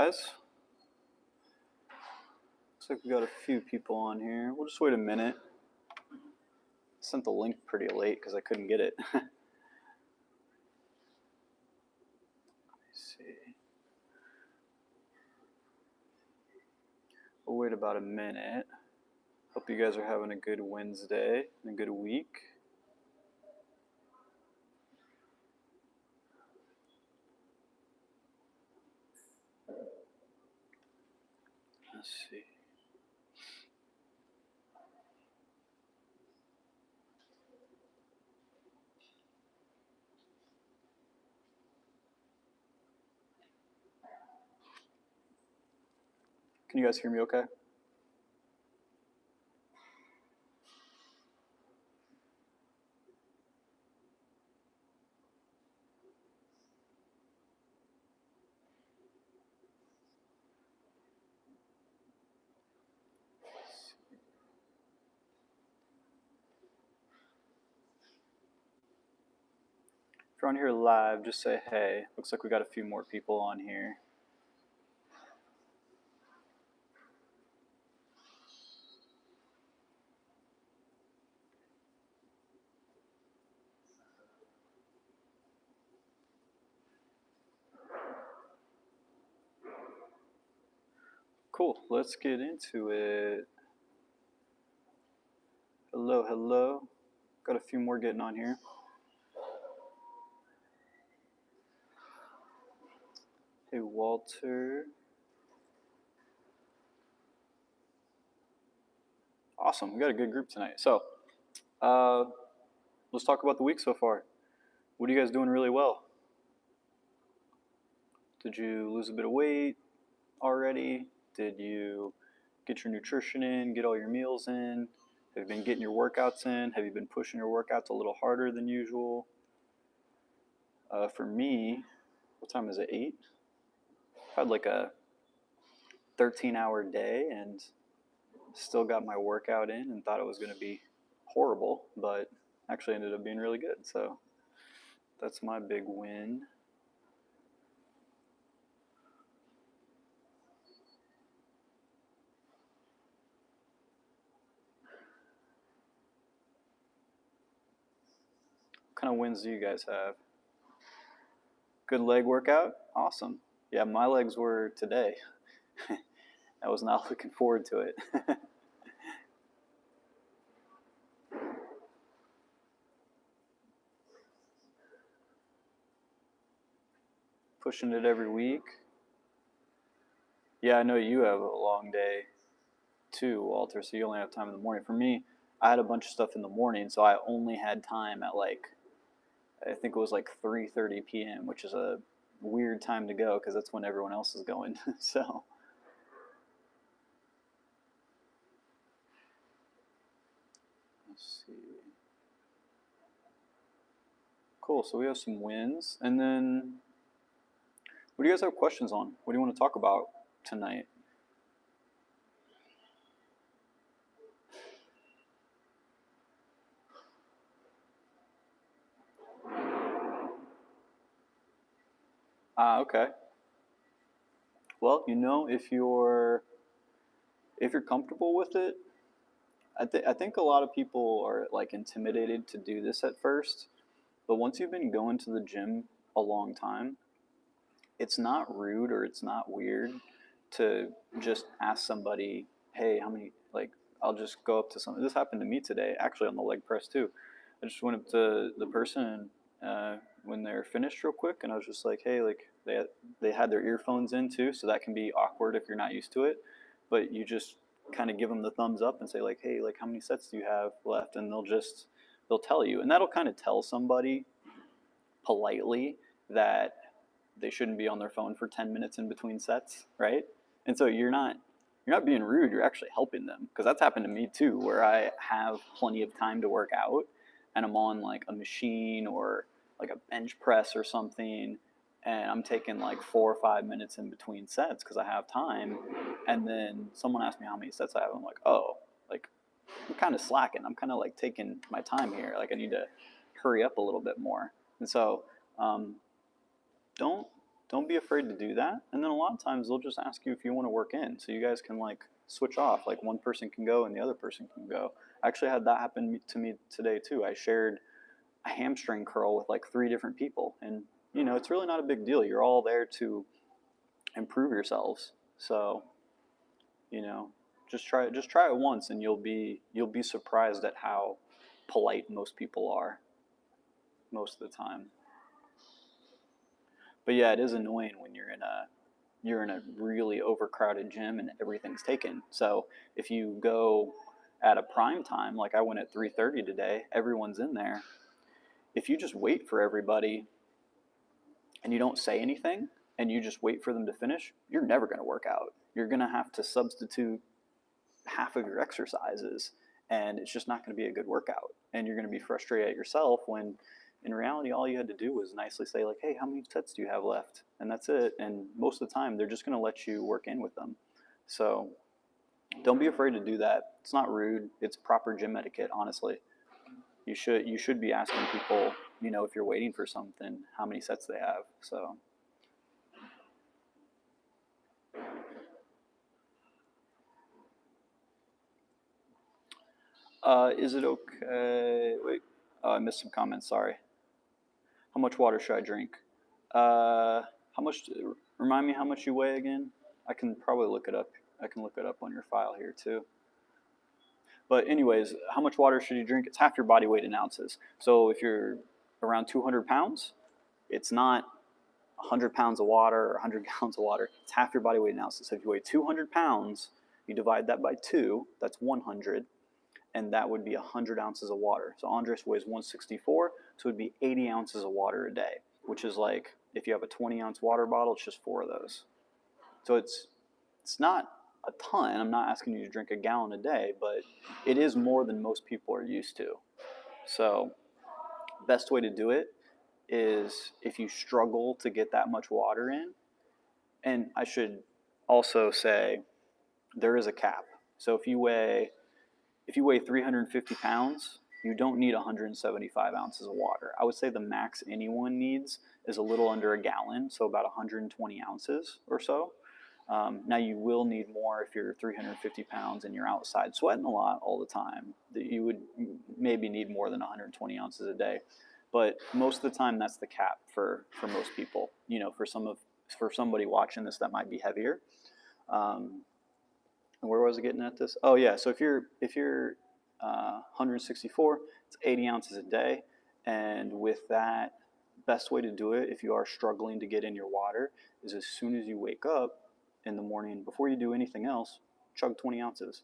guys. Looks like we got a few people on here. We'll just wait a minute. Sent the link pretty late because I couldn't get it. Let me see. We'll wait about a minute. Hope you guys are having a good Wednesday and a good week. Let's see. Can you guys hear me okay? If you're on here live, just say hey. Looks like we got a few more people on here. Cool, let's get into it. Hello, hello. Got a few more getting on here. Hey, Walter. Awesome, we got a good group tonight. So, let's talk about the week so far. What are you guys doing really well? Did you lose a bit of weight already? Did you get your nutrition in, get all your meals in? Have you been getting your workouts in? Have you been pushing your workouts a little harder than usual? For me, what time is it, 8? I had like a 13-hour day and still got my workout in and thought it was going to be horrible, but actually ended up being really good. So that's my big win. What kind of wins do you guys have? Good leg workout? Awesome. Yeah, my legs were today. I was not looking forward to it. Pushing it every week. Yeah, I know you have a long day too, Walter, so you only have time in the morning. For me, I had a bunch of stuff in the morning, so I only had time at I think it was 3:30 p.m., which is a weird time to go because that's when everyone else is going. So let's see. Cool, so we have some wins. And then what do you guys have questions on? What do you want to talk about tonight? Okay. Well, if you're comfortable with it, I think a lot of people are intimidated to do this at first, but once you've been going to the gym a long time, it's not rude or it's not weird to just ask somebody, hey, how many, I'll just go up to somebody. This happened to me today, actually on the leg press too. I just went up to the person when they're finished real quick, and I was just like, hey, they had their earphones in too, so that can be awkward if you're not used to it, but you just kind of give them the thumbs up and say hey, how many sets do you have left? And they'll tell you, and that'll kind of tell somebody politely that they shouldn't be on their phone for 10 minutes in between sets, right? And so you're not being rude, you're actually helping them, because that's happened to me too, where I have plenty of time to work out and I'm on a machine or a bench press or something, and I'm taking 4 or 5 minutes in between sets because I have time, and then someone asks me how many sets I have. I'm like, oh, I'm kind of slacking. I'm kind of taking my time here. I need to hurry up a little bit more. And so don't don't be afraid to do that. And then a lot of times they'll just ask you if you want to work in, so you guys can like switch off. Like one person can go and the other person can go. I actually had that happen to me today too. I shared a hamstring curl with like 3 different people, and you know, it's really not a big deal. You're all there to improve yourselves. So, you know, just try it once, and you'll be surprised at how polite most people are most of the time. But yeah, it is annoying when you're in a really overcrowded gym and everything's taken. So if you go at a prime time, like I went at 3:30 today, everyone's in there. If you just wait for everybody and you don't say anything and you just wait for them to finish, you're never going to work out. You're going to have to substitute half of your exercises, and it's just not going to be a good workout. And you're going to be frustrated at yourself when in reality all you had to do was nicely say like, hey, how many sets do you have left? And that's it. And most of the time they're just going to let you work in with them. So don't be afraid to do that. It's not rude. It's proper gym etiquette, honestly. You should be asking people, you know, if you're waiting for something, how many sets they have. So is it okay? Wait, I missed some comments. Sorry. How much water should I drink? How much? Remind me how much you weigh again. I can probably look it up. I can look it up on your file here too. But anyways, how much water should you drink? It's half your body weight in ounces. So if you're around 200 pounds, it's not 100 pounds of water or 100 gallons of water. It's half your body weight in ounces. So if you weigh 200 pounds, you divide that by 2, that's 100, and that would be 100 ounces of water. So Andres weighs 164, so it would be 80 ounces of water a day, which is like, if you have a 20-ounce water bottle, it's just 4 of those. So it's not a ton. I'm not asking you to drink a gallon a day, but it is more than most people are used to. So best way to do it is if you struggle to get that much water in, and I should also say there is a cap. So if you weigh 350 pounds, you don't need 175 ounces of water. I would say the max anyone needs is a little under a gallon, so about 120 ounces or so. Now you will need more if you're 350 pounds and you're outside sweating a lot all the time. You would maybe need more than 120 ounces a day, but most of the time that's the cap for most people. You know, for somebody watching this that might be heavier. Where was I getting at this? Oh yeah, so if you're 164, it's 80 ounces a day, and with that, best way to do it if you are struggling to get in your water is as soon as you wake up in the morning, before you do anything else, chug 20 ounces.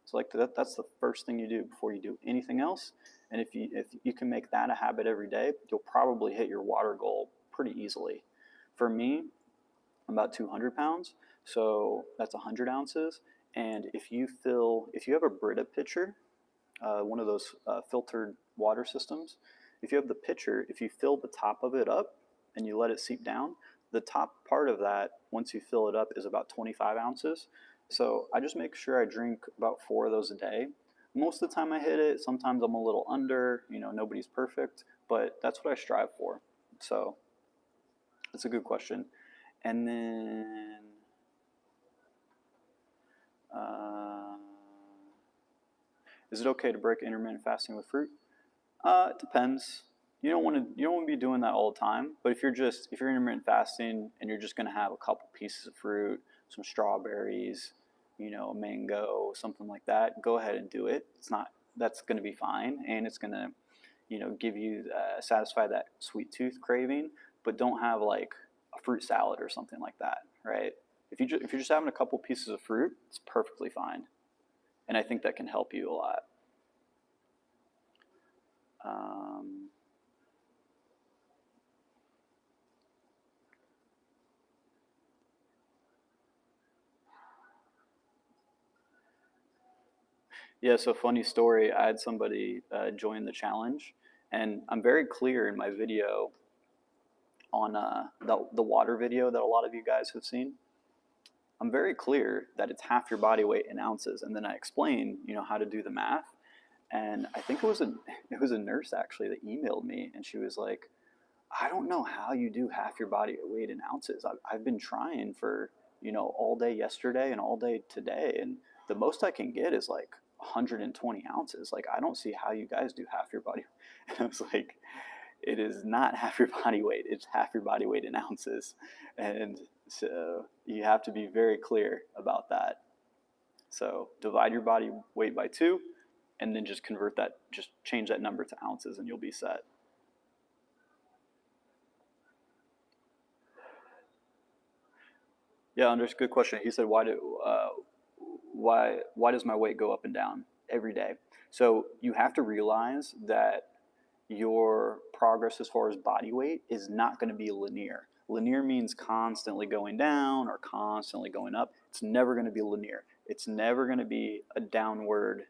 So like that's the first thing you do before you do anything else. And if you can make that a habit every day, you'll probably hit your water goal pretty easily. For me, I'm about 200 pounds, so that's 100 ounces. And if you have a Brita pitcher, one of those filtered water systems, if you have the pitcher, if you fill the top of it up and you let it seep down, the top part of that, once you fill it up, is about 25 ounces. So I just make sure I drink about 4 of those a day. Most of the time I hit it. Sometimes I'm a little under. You know, nobody's perfect, but that's what I strive for. So that's a good question. And then is it okay to break intermittent fasting with fruit? It depends. You don't want to be doing that all the time. But if you're intermittent fasting and you're just going to have a couple pieces of fruit, some strawberries, you know, a mango, something like that, go ahead and do it. That's going to be fine, and it's going to, you know, give you satisfy that sweet tooth craving. But don't have like a fruit salad or something like that, right? If you're just having a couple pieces of fruit, it's perfectly fine, and I think that can help you a lot. Yeah, so funny story. I had somebody join the challenge, and I'm very clear in my video on the water video that a lot of you guys have seen. I'm very clear that it's half your body weight in ounces, and then I explain, you know, how to do the math. And I think it was a nurse actually that emailed me, and she was like, I don't know how you do half your body weight in ounces. I've been trying for, all day yesterday and all day today, and the most I can get is like 120 ounces. Like, I don't see how you guys do half your body. And I was like, it is not half your body weight, it's half your body weight in ounces. And so you have to be very clear about that. So divide your body weight by 2, and then just just change that number to ounces, and you'll be set. Yeah, Anders, good question. He said, why does my weight go up and down every day? So you have to realize that your progress as far as body weight is not going to be linear. Linear means constantly going down or constantly going up. It's never going to be linear. It's never going to be a downward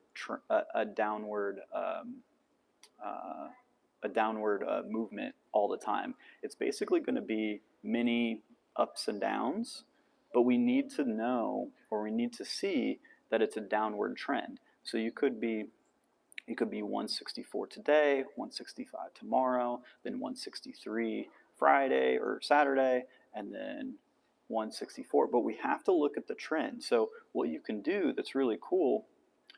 movement all the time. It's basically going to be many ups and downs, but we need to know, or we need to see, that it's a downward trend. So you could be 164 today, 165 tomorrow, then 163 Friday or Saturday, and then 164. But we have to look at the trend. So what you can do that's really cool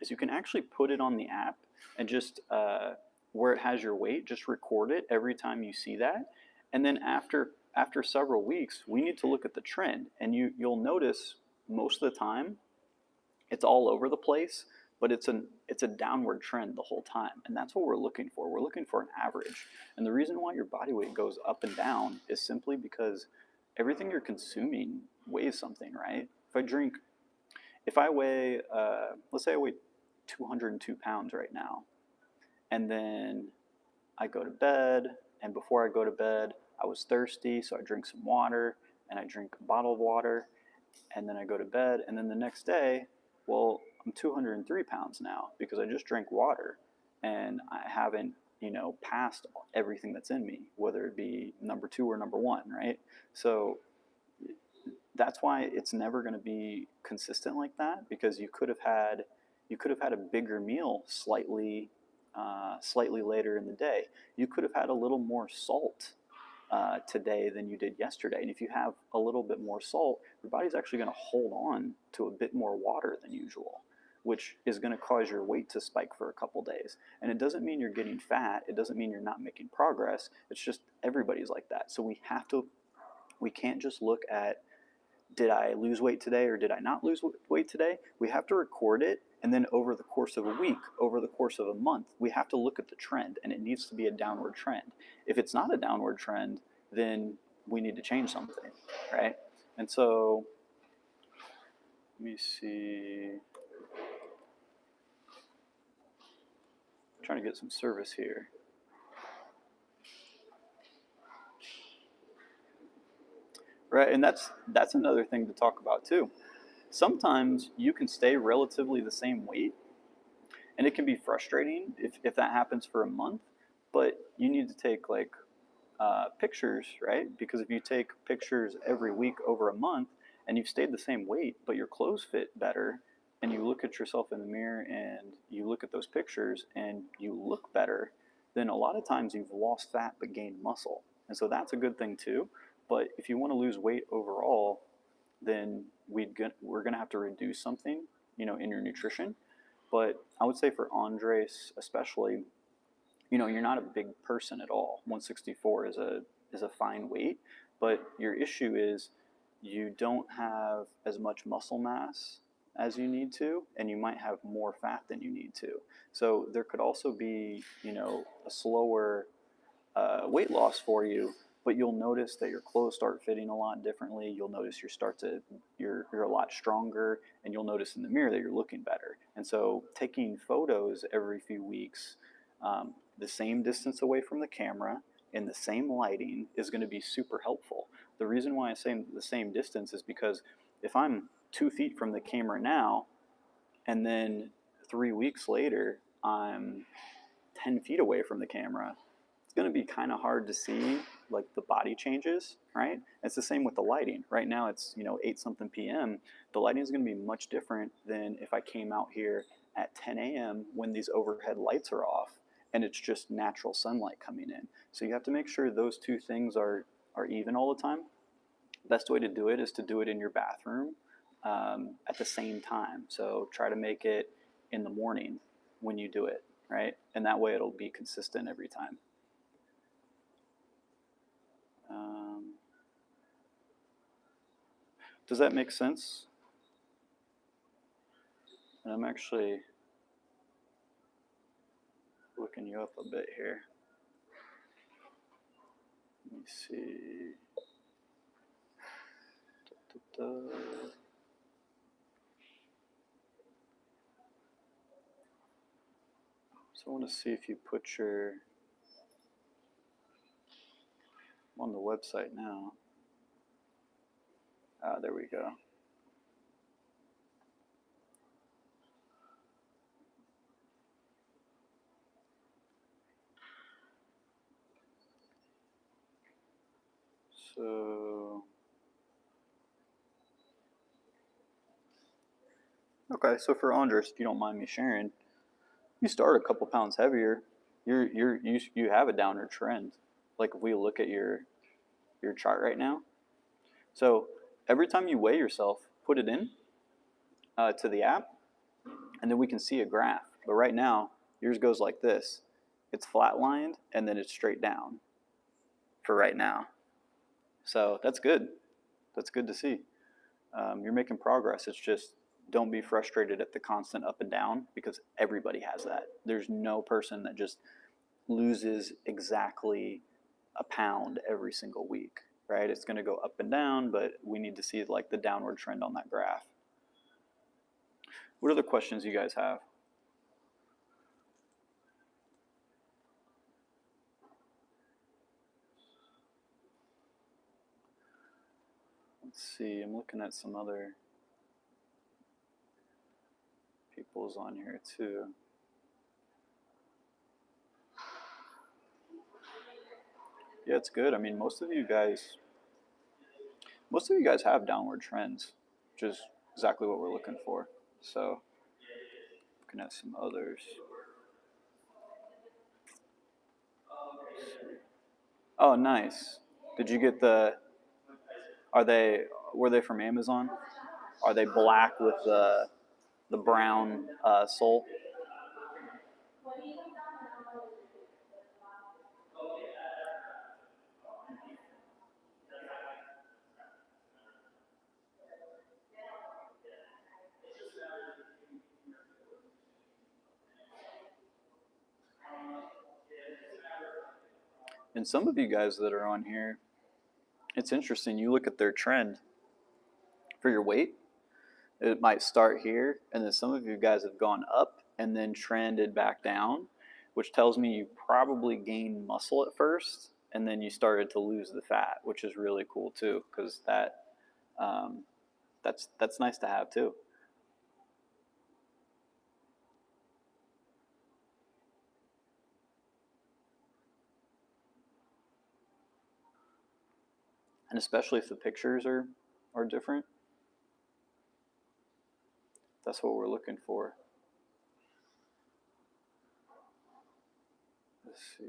is you can actually put it on the app and just where it has your weight, just record it every time you see that. And then after several weeks, we need to look at the trend, and you'll notice most of the time it's all over the place, but it's a downward trend the whole time, and that's what we're looking for. We're looking for an average, and the reason why your body weight goes up and down is simply because everything you're consuming weighs something, right? If I weigh, let's say I weigh 202 pounds right now, and then I go to bed, and before I go to bed, I was thirsty, so I drink some water, and I drink a bottle of water, and then I go to bed, and then the next day, well, I'm 203 pounds now because I just drank water, and I haven't, passed everything that's in me, whether it be number 2 or number 1, right? So that's why it's never going to be consistent like that, because you could have had a bigger meal slightly later in the day. You could have had a little more salt today than you did yesterday. And if you have a little bit more salt, your body's actually going to hold on to a bit more water than usual, which is going to cause your weight to spike for a couple days. And it doesn't mean you're getting fat. It doesn't mean you're not making progress. It's just everybody's like that. So we can't just look at, did I lose weight today or did I not lose weight today? We have to record it, and then over the course of a week, over the course of a month, we have to look at the trend, and it needs to be a downward trend. If it's not a downward trend, then we need to change something, right? And so, let me see. I'm trying to get some service here. Right, and that's another thing to talk about too. Sometimes you can stay relatively the same weight, and it can be frustrating if that happens for a month, but you need to take pictures, right? Because if you take pictures every week over a month and you've stayed the same weight, but your clothes fit better, and you look at yourself in the mirror and you look at those pictures and you look better, then a lot of times you've lost fat but gained muscle. And so that's a good thing too. But if you want to lose weight overall, then we're going to have to reduce something, in your nutrition. But I would say for Andres especially, you're not a big person at all. 164 is a fine weight, but your issue is you don't have as much muscle mass as you need to, and you might have more fat than you need to. So there could also be, a slower weight loss for you, but you'll notice that your clothes start fitting a lot differently. You'll notice you're a lot stronger, and you'll notice in the mirror that you're looking better. And so taking photos every few weeks, the same distance away from the camera in the same lighting, is going to be super helpful. The reason why I say the same distance is because if I'm 2 feet from the camera now, and then 3 weeks later I'm 10 feet away from the camera, it's going to be kind of hard to see the body changes, right? It's the same with the lighting. Right now it's 8 something p.m. The lighting is going to be much different than if I came out here at 10 a.m. when these overhead lights are off, and it's just natural sunlight coming in. So you have to make sure those two things are even all the time. Best way to do it is to do it in your bathroom at the same time. So try to make it in the morning when you do it, right? And that way it'll be consistent every time. Does that make sense? And I'm actually looking you up a bit here. Let me see. Da, da, da. So I want to see if you put your, I'm on the website now. Ah, there we go. So, okay, so for Andres, if you don't mind me sharing, you start a couple pounds heavier, you have a downward trend. Like if we look at your chart right now, so every time you weigh yourself, put it in to the app, and then we can see a graph. But right now, yours goes like this. It's flatlined, and then it's straight down for right now. So that's good. That's good to see. You're making progress. It's just don't be frustrated at the constant up and down because everybody has that. There's no person that just loses exactly a pound every single week, right? It's going to go up and down, but we need to see like the downward trend on that graph. What other questions you guys have? Let's see, I'm looking at some other people's on here too. Yeah, it's good. I mean, most of you guys have downward trends, which is exactly what we're looking for. So, looking at some others. Oh, nice. Did you get the? Were they from Amazon? Are they black with the brown sole? And some of you guys that are on here, it's interesting. You look at their trend for your weight. It might start here, and then some of you guys have gone up and then trended back down, which tells me you probably gained muscle at first, and then you started to lose the fat, which is really cool too, because that's nice to have too. And especially if the pictures are different, that's what we're looking for. Let's see.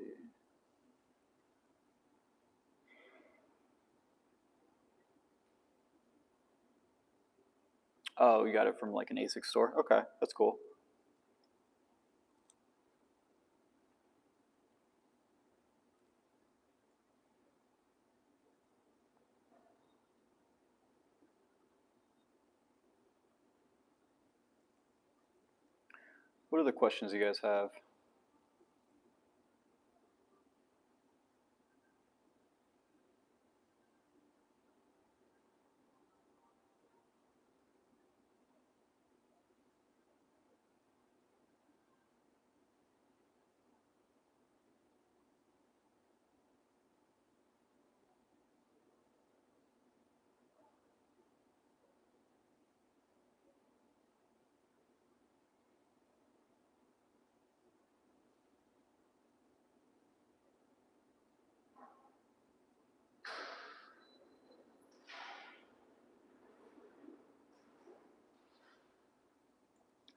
Oh, you got it from like an ASIC store? Okay, that's cool. What other questions you guys have?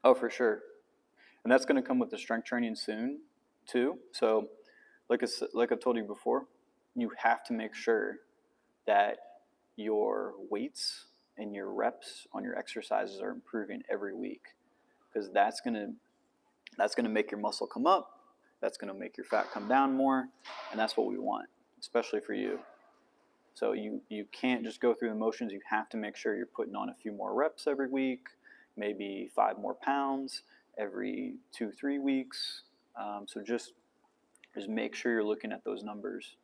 Oh, for sure. And that's going to come with the strength training soon. too. So, like I've told you before, you have to make sure that your weights and your reps on your exercises are improving every week, because that's gonna make your muscle come up. That's gonna make your fat come down more, and that's what we want, especially for you. So you can't just go through the motions. You have to make sure you're putting on a few more reps every week, maybe 5 more pounds every 2-3 weeks. So just make sure you're looking at those numbers.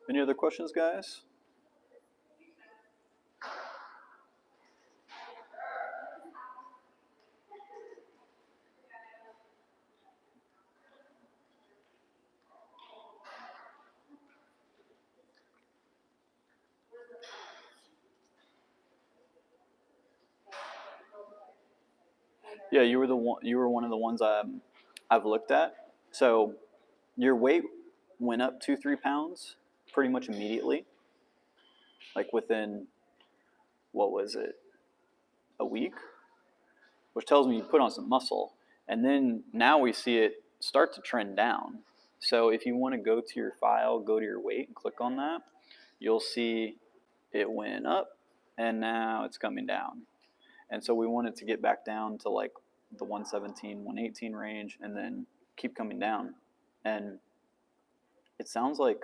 Any other questions, guys? Yeah, you were the one. You were one of the ones I've looked at. So your weight went up 2-3 pounds pretty much immediately, like within, what was it, a week, which tells me you put on some muscle. And then now we see it start to trend down. So if you want to go to your file, go to your weight and click on that, you'll see it went up and now it's coming down. And so we want it to get back down to like the 117, 118 range and then keep coming down. And it sounds like,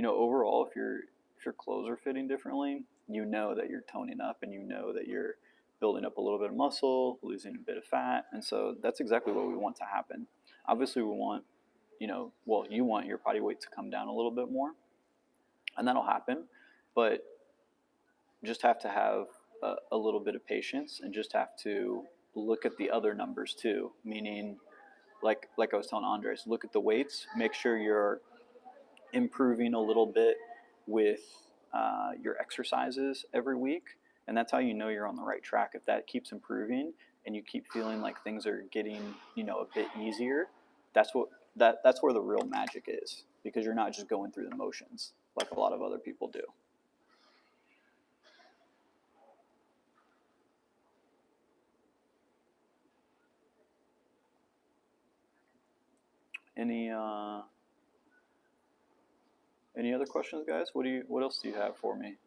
overall, if your clothes are fitting differently, you know that you're toning up and you know that you're building up a little bit of muscle, losing a bit of fat. And so that's exactly what we want to happen. Obviously, we want, you want your body weight to come down a little bit more, and that'll happen. But just have to have a little bit of patience and just have to look at the other numbers too, meaning like I was telling Andres, look at the weights, make sure you're improving a little bit with your exercises every week, and that's how you know you're on the right track. If that keeps improving and you keep feeling like things are getting a bit easier, that's where the real magic is, because you're not just going through the motions like a lot of other people do. Any other questions, guys? What else do you have for me?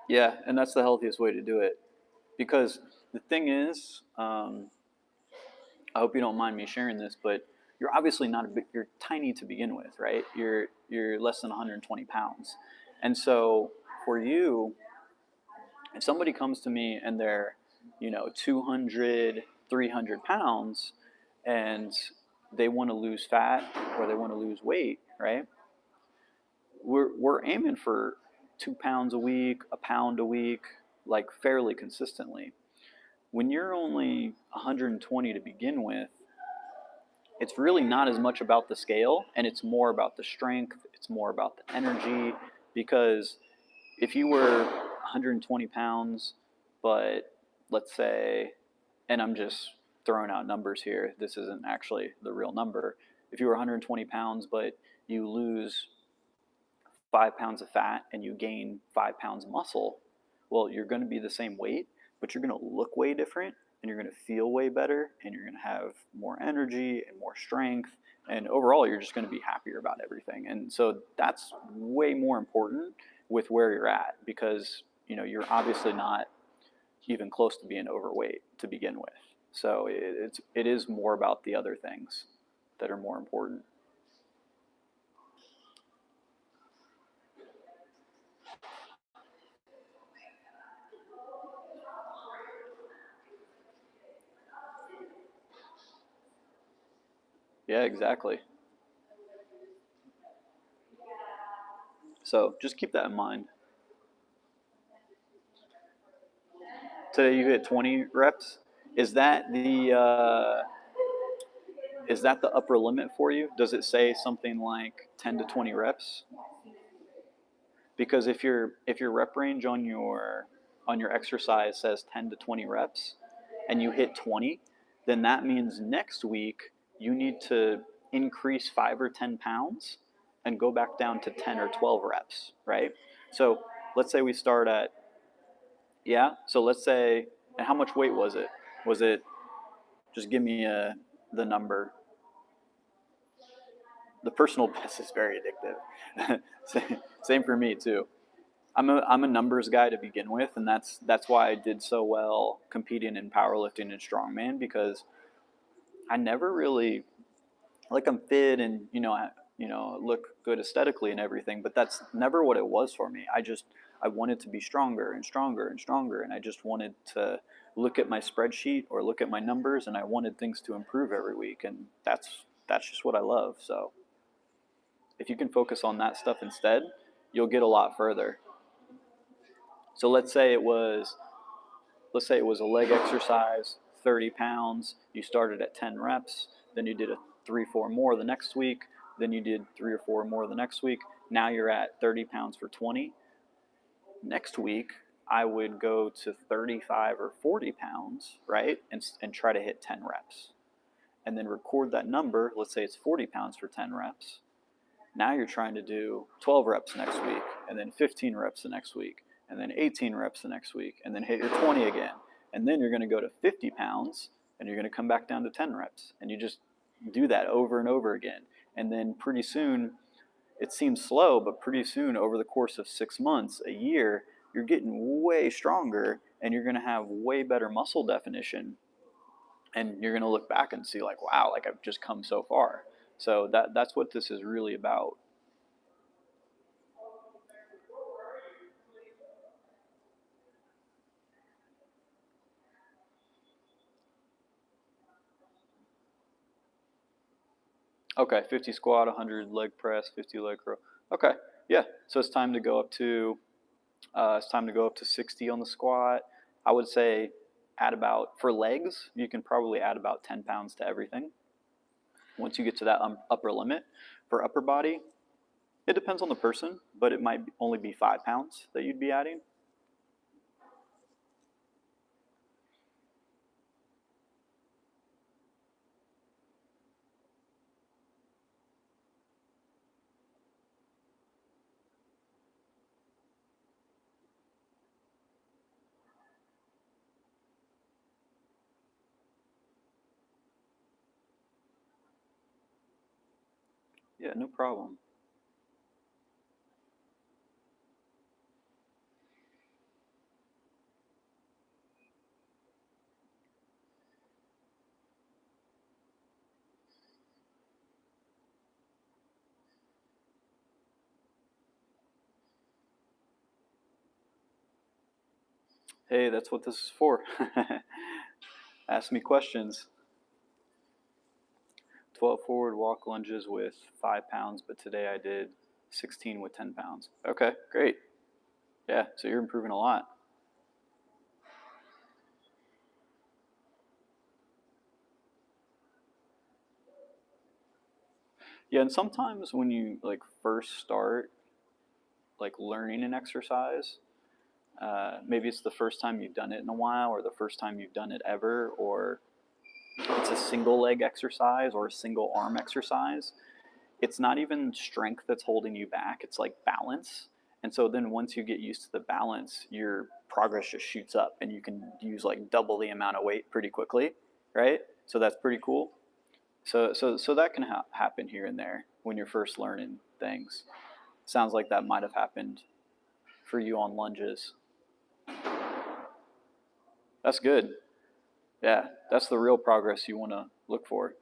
Yeah, and that's the healthiest way to do it. Because the thing is, I hope you don't mind me sharing this, but you're obviously not a big, you're tiny to begin with, right? You're less than 120 pounds. And so for you, if somebody comes to me and they're, 200, 300 pounds and they want to lose fat or they want to lose weight, right? We're aiming for 2 pounds a week, a pound a week, like fairly consistently. When you're only 120 to begin with, it's really not as much about the scale, and it's more about the strength, it's more about the energy. Because if you were 120 pounds, but let's say, and I'm just throwing out numbers here, this isn't actually the real number. If you were 120 pounds, but you lose 5 pounds of fat and you gain 5 pounds of muscle, well, you're going to be the same weight, but you're going to look way different and you're going to feel way better and you're going to have more energy and more strength. And overall, you're just going to be happier about everything. And so that's way more important with where you're at, because you're obviously not even close to being overweight to begin with. So it is more about the other things that are more important. Yeah, exactly. So just keep that in mind. Today you hit 20 reps. Is that the upper limit for you? Does it say something like 10 to 20 reps? Because if your rep range on your exercise says 10 to 20 reps and you hit 20, then that means next week you need to increase 5 or 10 pounds and go back down to 10 or 12 reps, right? So let's say we start at, yeah, so let's say, and how much weight was it? Was it, just give me the number. The personal best is very addictive. Same for me too. I'm a numbers guy to begin with, and that's why I did so well competing in powerlifting and strongman, because I never really, like, I'm fit and I look good aesthetically and everything, but that's never what it was for me. I wanted to be stronger and stronger and stronger, and I just wanted to look at my spreadsheet or look at my numbers, and I wanted things to improve every week, and that's just what I love. So if you can focus on that stuff instead, you'll get a lot further. So let's say it was a leg exercise, 30 pounds. You started at 10 reps, then you did a 3, 4 more the next week, then you did 3 or 4 more the next week. Now you're at 30 pounds for 20. Next week, I would go to 35 or 40 pounds, right? And try to hit 10 reps. And then record that number. Let's say it's 40 pounds for 10 reps. Now you're trying to do 12 reps next week, and then 15 reps the next week, and then 18 reps the next week, and then hit your 20 again. And then you're going to go to 50 pounds, and you're going to come back down to 10 reps. And you just do that over and over again. And then pretty soon, it seems slow, but pretty soon, over the course of 6 months, a year, you're getting way stronger, and you're going to have way better muscle definition. And you're going to look back and see, like, wow, like, I've just come so far. So that's what this is really about. Okay, 50 squat, 100 leg press, 50 leg curl. Okay, yeah. So it's time to go up to 60 on the squat. I would say for legs, you can probably add about 10 pounds to everything once you get to that upper limit. For upper body, it depends on the person, but it might only be 5 pounds that you'd be adding. Yeah, no problem. Hey, that's what this is for. Ask me questions. 12 forward walk lunges with 5 pounds, but today I did 16 with 10 pounds. Okay, great. Yeah, so you're improving a lot. Yeah, and sometimes when you like first start like learning an exercise, maybe it's the first time you've done it in a while, or the first time you've done it ever, or it's a single leg exercise or a single arm exercise. It's not even strength that's holding you back, it's like balance. And so then once you get used to the balance, your progress just shoots up and you can use like double the amount of weight pretty quickly, right? So that's pretty cool. So that can happen here and there when you're first learning things. Sounds like that might have happened for you on lunges. That's good. Yeah, that's the real progress you want to look for.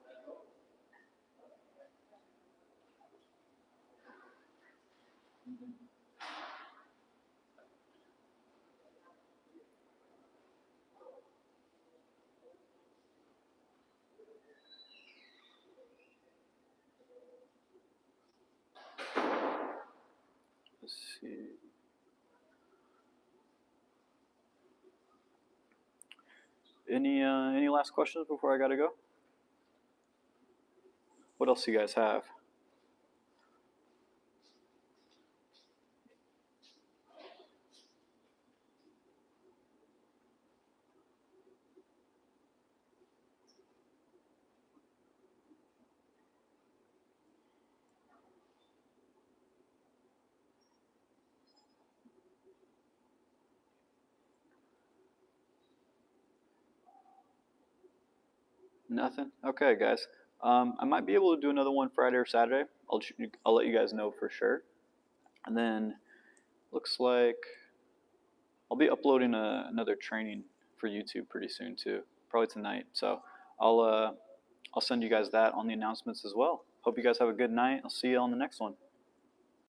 Any last questions before I gotta go? What else do you guys have? Nothing. Okay, guys. I might be able to do another one Friday or Saturday. I'll let you guys know for sure. And then looks like I'll be uploading another training for YouTube pretty soon too, probably tonight. So I'll uh, I'll send you guys that on the announcements as well. Hope you guys have a good night. I'll see you on the next one.